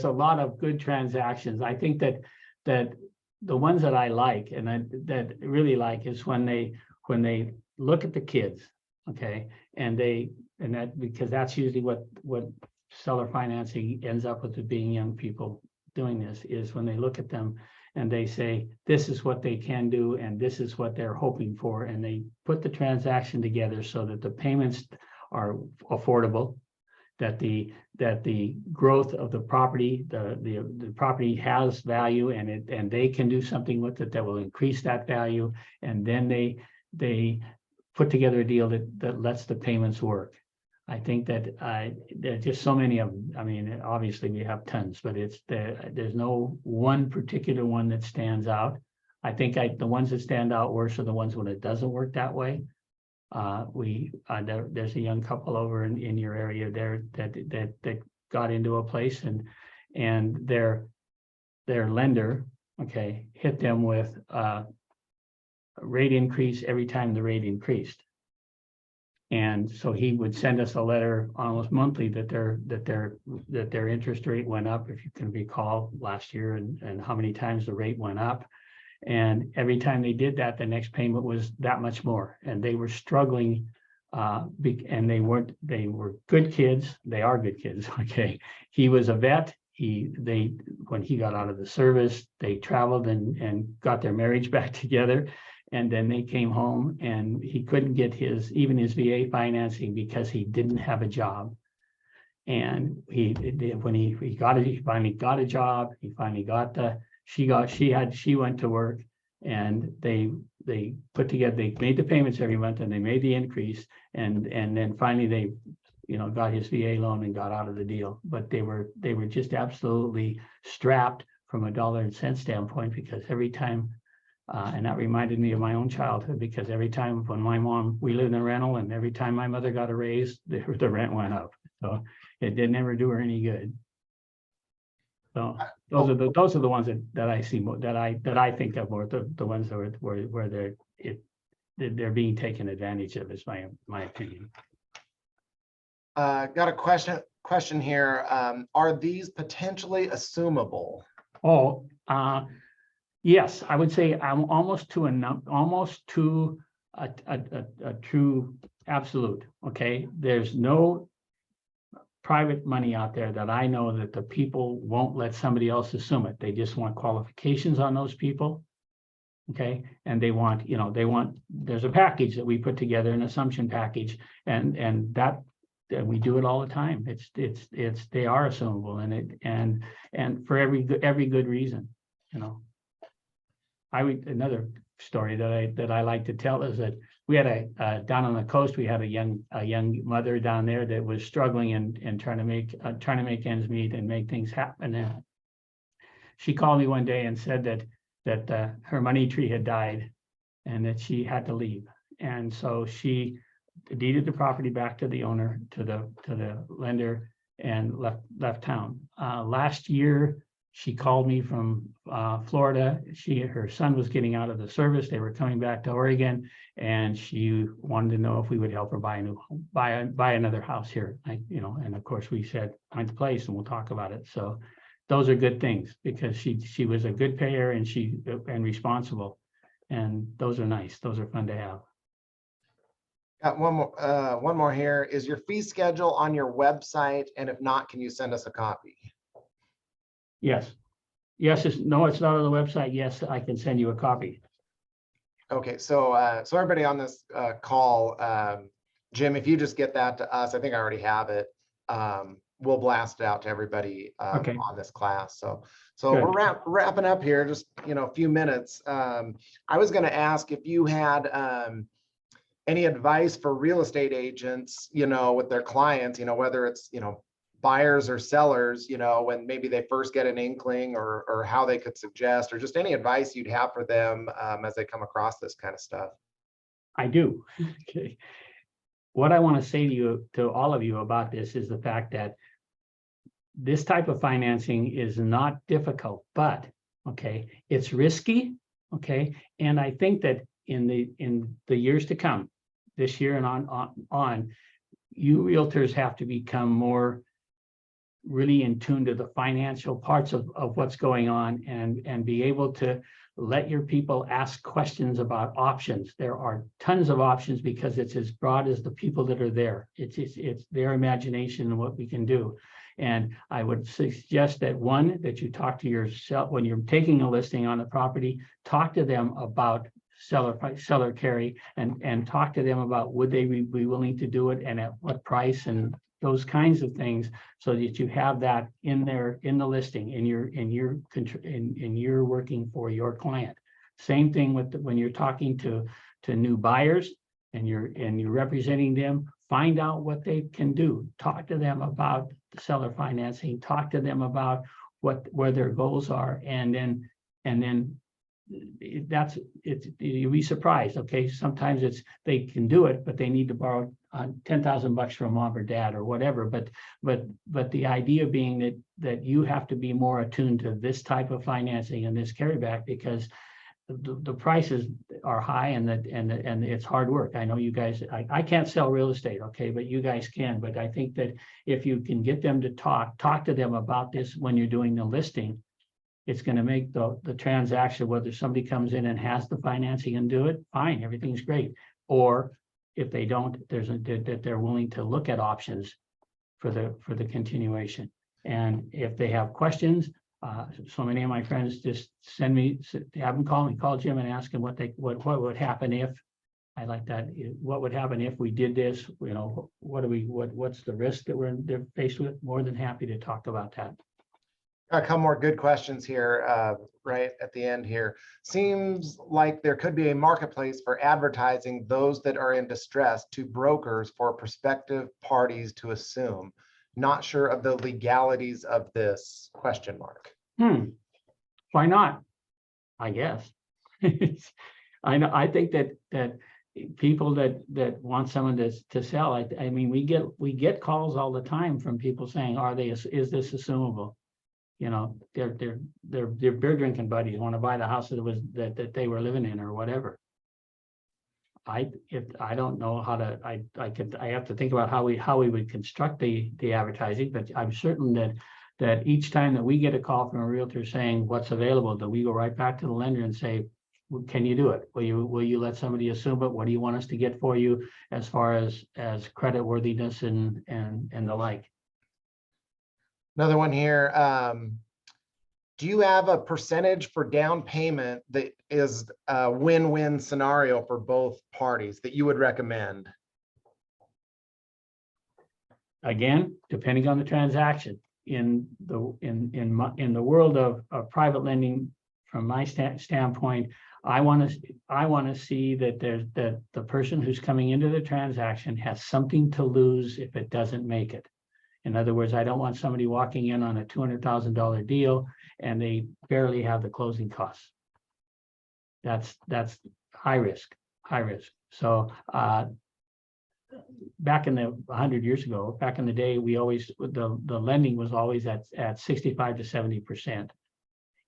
B: a lot of good transactions. I think that the ones that I like and that really like is when they look at the kids, okay, because that's usually what seller financing ends up with, being young people doing this, is when they look at them and they say, this is what they can do and this is what they're hoping for, and they put the transaction together so that the payments are affordable, that the growth of the property, the property has value, and they can do something with it that will increase that value. And then they put together a deal that lets the payments work. I think that there's just so many of them. I mean, obviously we have tons, but there's no one particular one that stands out. I think the ones that stand out worse are the ones when it doesn't work that way. There's a young couple over in your area there that got into a place, and their lender, okay, hit them with a rate increase every time the rate increased. And so he would send us a letter almost monthly that their interest rate went up, if you can recall last year, and how many times the rate went up. And every time they did that, the next payment was that much more. And they were struggling, and they were good kids. They are good kids. Okay. He was a vet. When he got out of the service, they traveled and got their marriage back together. And then they came home, and he couldn't get even his VA financing because he didn't have a job. And he finally got a job. He finally got she went to work, and they put together, they made the payments every month, and they made the increase, and then finally they got his VA loan and got out of the deal. But they were just absolutely strapped from a dollar and cent standpoint, because every time and that reminded me of my own childhood, because every time when we lived in a rental, and every time my mother got a raise, the rent went up. So it didn't ever do her any good. So those are the ones that I see more, that I think of more, the ones that where they're being taken advantage of, is my opinion.
A: Got a question here. Are these potentially assumable?
B: Oh, yes, I would say I'm almost to a true absolute. Okay, there's no private money out there that I know that the people won't let somebody else assume it. They just want qualifications on those people. Okay, and they want, there's a package that we put together, an assumption package, and we do it all the time. They are assumable, and for every good reason. Another story that I like to tell is that we had down on the coast, we had a young mother down there that was struggling and trying to make ends meet and make things happen. And she called me one day and said that her money tree had died, and that she had to leave. And so she deeded the property back to the owner, to the lender, and left town. Last year, she called me from Florida. Her son was getting out of the service. They were coming back to Oregon, and she wanted to know if we would help her buy another house here. And of course we said, find the place and we'll talk about it. So those are good things, because she was a good payer and responsible, and those are nice. Those are fun to have.
A: Got one more here. Is your fee schedule on your website? And if not, can you send us a copy?
B: Yes. It's not on the website. Yes, I can send you a copy.
A: Okay, so everybody on this call, Jim, if you just get that to us, I think I already have it. We'll blast it out to everybody
B: Okay.
A: on this class. So
B: Good.
A: we're wrapping up here, just a few minutes. I was going to ask if you had any advice for real estate agents, with their clients, whether it's buyers or sellers, when maybe they first get an inkling, or how they could suggest, or just any advice you'd have for them as they come across this kind of stuff.
B: I do. Okay. What I want to say to all of you about this is the fact that this type of financing is not difficult, but it's risky. Okay. And I think that in the years to come, this year and on, you realtors have to become more really in tune to the financial parts of what's going on, and be able to let your people ask questions about options. There are tons of options, because it's as broad as the people that are there. It's their imagination and what we can do. And I would suggest that you talk to yourself when you're taking a listing on the property. Talk to them about seller carry, and talk to them about would they be willing to do it, and at what price, and those kinds of things, so that you have that in there, in the listing, and you're working for your client. Same thing with when you're talking to new buyers and you're representing them. Find out what they can do. Talk to them about the seller financing. Talk to them about where their goals are, and then you'll be surprised. Okay, sometimes they can do it, but they need to borrow $10,000 from mom or dad or whatever. But the idea being that you have to be more attuned to this type of financing and this carryback, because the prices are high, and it's hard work. I know you guys, I can't sell real estate, okay, but you guys can. But I think that if you can get them to talk to them about this when you're doing the listing, it's going to make the transaction, whether somebody comes in and has the financing and do it, fine, everything's great. Or if they don't, that they're willing to look at options for the continuation. And if they have questions, so many of my friends just have them call me, call Jim and ask him what would happen if. I like that. What would happen if we did this? You know, what's the risk that they're faced with? More than happy to talk about that.
A: A couple more good questions here, right at the end here. Seems like there could be a marketplace for advertising those that are in distress to brokers for prospective parties to assume. Not sure of the legalities of this ?
B: Why not? I guess. I know. I think that people that want someone to sell. I mean, we get calls all the time from people saying, is this assumable? You know, their beer drinking buddies want to buy the house that they were living in or whatever. I don't know how to. I have to think about how we would construct the advertising, but I'm certain that each time that we get a call from a realtor saying what's available, that we go right back to the lender and say, well, can you do it? Will you let somebody assume it? What do you want us to get for you as far as credit worthiness and the like?
A: Another one here. Do you have a percentage for down payment that is a win-win scenario for both parties that you would recommend?
B: Again, depending on the transaction. In the world of private lending, from my standpoint, I want to see that the person who's coming into the transaction has something to lose if it doesn't make it. In other words, I don't want somebody walking in on a $200,000 deal and they barely have the closing costs. That's high risk. So back in 100 years ago, back in the day, we always, the lending was always at 65 to 70%.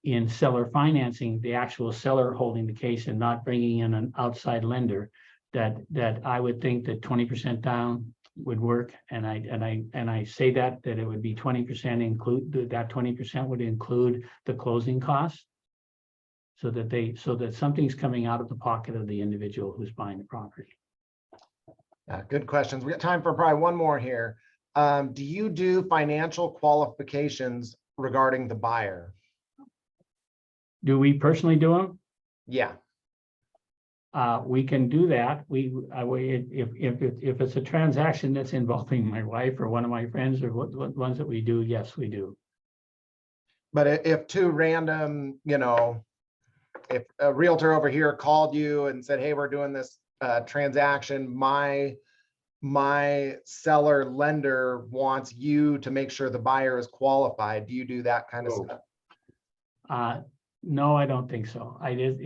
B: In seller financing, the actual seller holding the case and not bringing in an outside lender, that I would think that 20% down would work. And I say that it would be 20% that 20% would include the closing costs, so that something's coming out of the pocket of the individual who's buying the property.
A: Good questions. We got time for probably one more here. Do you do financial qualifications regarding the buyer?
B: Do we personally do them?
A: Yeah.
B: We can do that. If it's a transaction that's involving my wife or one of my friends or ones that we do, yes, we do.
A: But if two random, if a realtor over here called you and said, hey, we're doing this transaction, my seller lender wants you to make sure the buyer is qualified, do you do that kind of stuff?
B: No, I don't think so.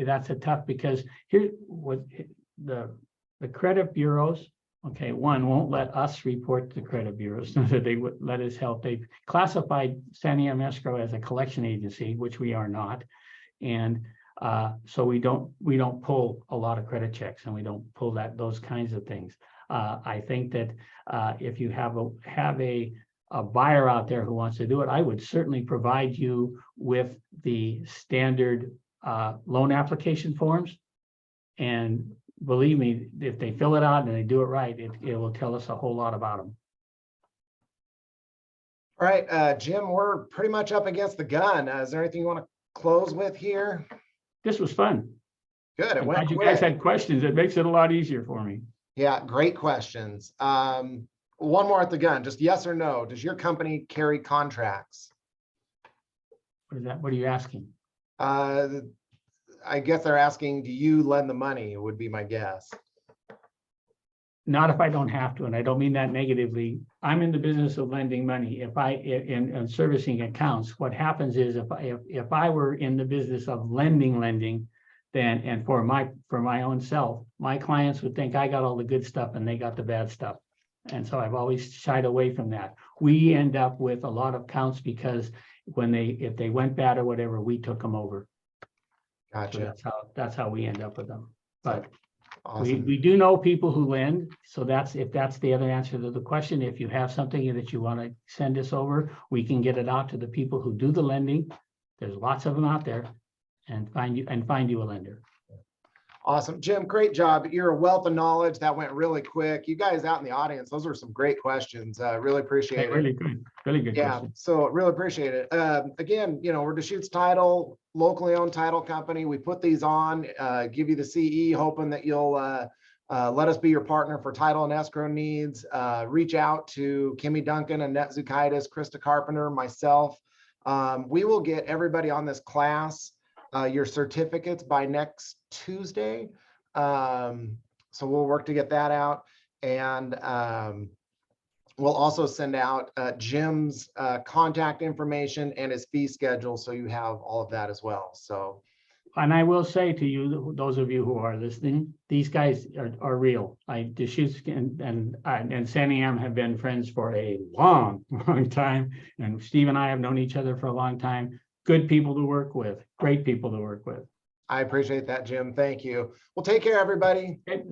B: That's a tough, because here what the credit bureaus, okay, one won't let us report to the credit bureaus, so that they would let us help. They've classified Santiam Escrow as a collection agency, which we are not, and so we don't pull a lot of credit checks, and we don't pull those kinds of things. I think that if you have a buyer out there who wants to do it, I would certainly provide you with the standard loan application forms. And believe me, if they fill it out and they do it right, it will tell us a whole lot about them.
A: All right, Jim, we're pretty much up against the gun. Is there anything you want to close with here?
B: This was fun.
A: Good. It went
B: quick. You guys had questions. It makes it a lot easier for me.
A: Yeah, great questions. One more at the gun, just yes or no. Does your company carry contracts?
B: What is that? What are you asking?
A: I guess they're asking, do you lend the money, would be my guess.
B: Not if I don't have to, and I don't mean that negatively. I'm in the business of lending money. If I, in servicing accounts, what happens is if I were in the business of lending, then, and for my own self, my clients would think I got all the good stuff and they got the bad stuff. And so I've always shied away from that. We end up with a lot of accounts because if they went bad or whatever, we took them over. So
A: Gotcha.
B: that's how we end up with them. But
A: Awesome.
B: we do know people who lend. So if that's the other answer to the question, if you have something that you want to send us over, we can get it out to the people who do the lending. There's lots of them out there, and find you a lender.
A: Awesome. Jim, great job. You're a wealth of knowledge. That went really quick. You guys out in the audience, those were some great questions. Really appreciate it.
B: Really good
A: Yeah,
B: question.
A: so really appreciate it. Again, we're Deschutes Title, locally owned title company. We put these on, give you the CE, hoping that you'll let us be your partner for title and escrow needs. Reach out to Kimmy Duncan, Annette Zukaitis, Krista Carpenter, myself. We will get everybody on this class your certificates by next Tuesday. So we'll work to get that out. And we'll also send out Jim's contact information and his fee schedule, so you have all of that as well. So,
B: and I will say to you, those of you who are listening, these guys are real. Deschutes and Sandy Am have been friends for a long time, and Steve and I have known each other for a long time. Good people to work with, great people to work with.
A: I appreciate that, Jim. Thank you. Well, take care, everybody.
B: Okay.